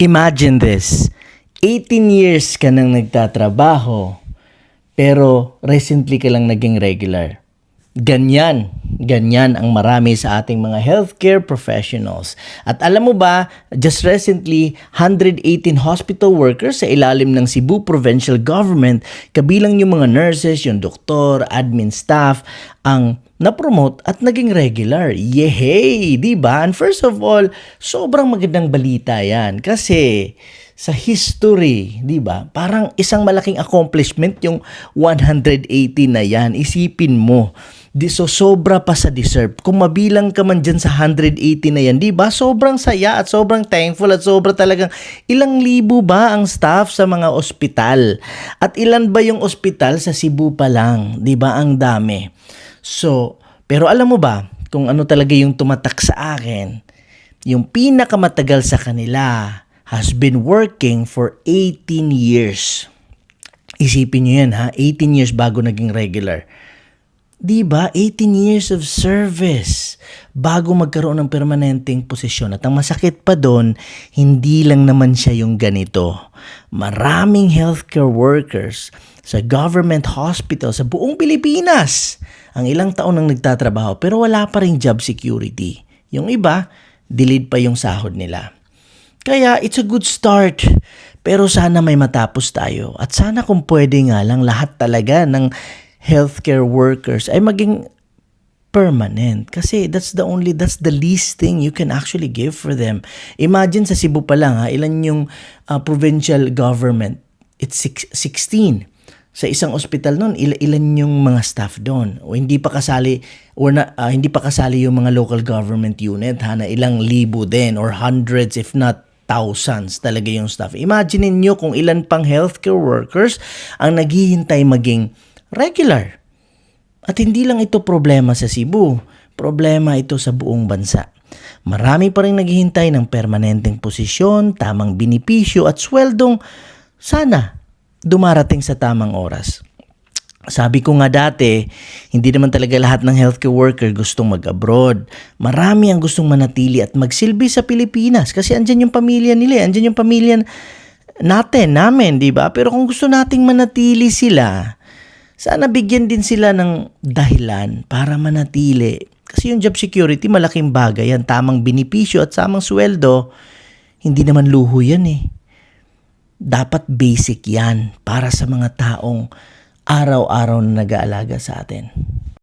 Imagine this, 18 years ka nang nagtatrabaho, pero recently ka lang naging regular. Ganyan ang marami sa ating mga healthcare professionals. At alam mo ba, just recently, 118 hospital workers sa ilalim ng Cebu Provincial Government, kabilang yung mga nurses, yung doktor, admin staff, ang na-promote at naging regular. Yehey! Diba? And first of all, sobrang magandang balita yan. Kasi sa history, di ba? Parang isang malaking accomplishment yung 180 na yan. Isipin mo. So sobra pa sa deserve. Kung mabilang ka man dyan sa 180 na yan, di ba? Sobrang saya at sobrang thankful at sobra talagang ilang libo ba ang staff sa mga ospital? At ilan ba yung ospital sa Cebu pa lang? Di ba? Ang dami. So, pero alam mo ba kung ano talaga yung tumatak sa akin? Yung pinakamatagal sa kanila has been working for 18 years. Isipin nyo yan ha, 18 years bago naging regular. Diba? 18 years of service bago magkaroon ng permanenteng posisyon. At ang masakit pa doon, hindi lang naman siya yung ganito. Maraming healthcare workers sa government hospital sa buong Pilipinas ang ilang taon nang nagtatrabaho pero wala pa ring job security. Yung iba, delayed pa yung sahod nila. Kaya it's a good start. Pero sana may matapos tayo. At sana kung pwede nga lang lahat talaga ng healthcare workers ay maging permanent. Kasi that's the least thing you can actually give for them. Imagine sa Cebu pa lang ha, ilan yung provincial government? It's 16. Sa isang ospital noon, ilan yung mga staff doon? O hindi pa kasali hindi pa kasali yung mga local government unit ha, na ilang libo din or hundreds if not thousands talaga yung staff. Imagine niyo kung ilan pang healthcare workers ang naghihintay maging regular. At hindi lang ito problema sa Cebu. Problema ito sa buong bansa. Marami pa rin naghihintay ng permanenteng posisyon, tamang binipisyo at sweldong sana dumarating sa tamang oras. Sabi ko nga dati, hindi naman talaga lahat ng healthcare worker gustong mag-abroad. Marami ang gustong manatili at magsilbi sa Pilipinas kasi andyan yung pamilya nila, andyan yung pamilya namin, di ba? Pero kung gusto nating manatili sila, sana bigyan din sila ng dahilan para manatili. Kasi yung job security, malaking bagay yan. Tamang binipisyo at tamang sweldo, hindi naman luho yan eh. Dapat basic yan para sa mga taong araw-araw na nag-aalaga sa atin.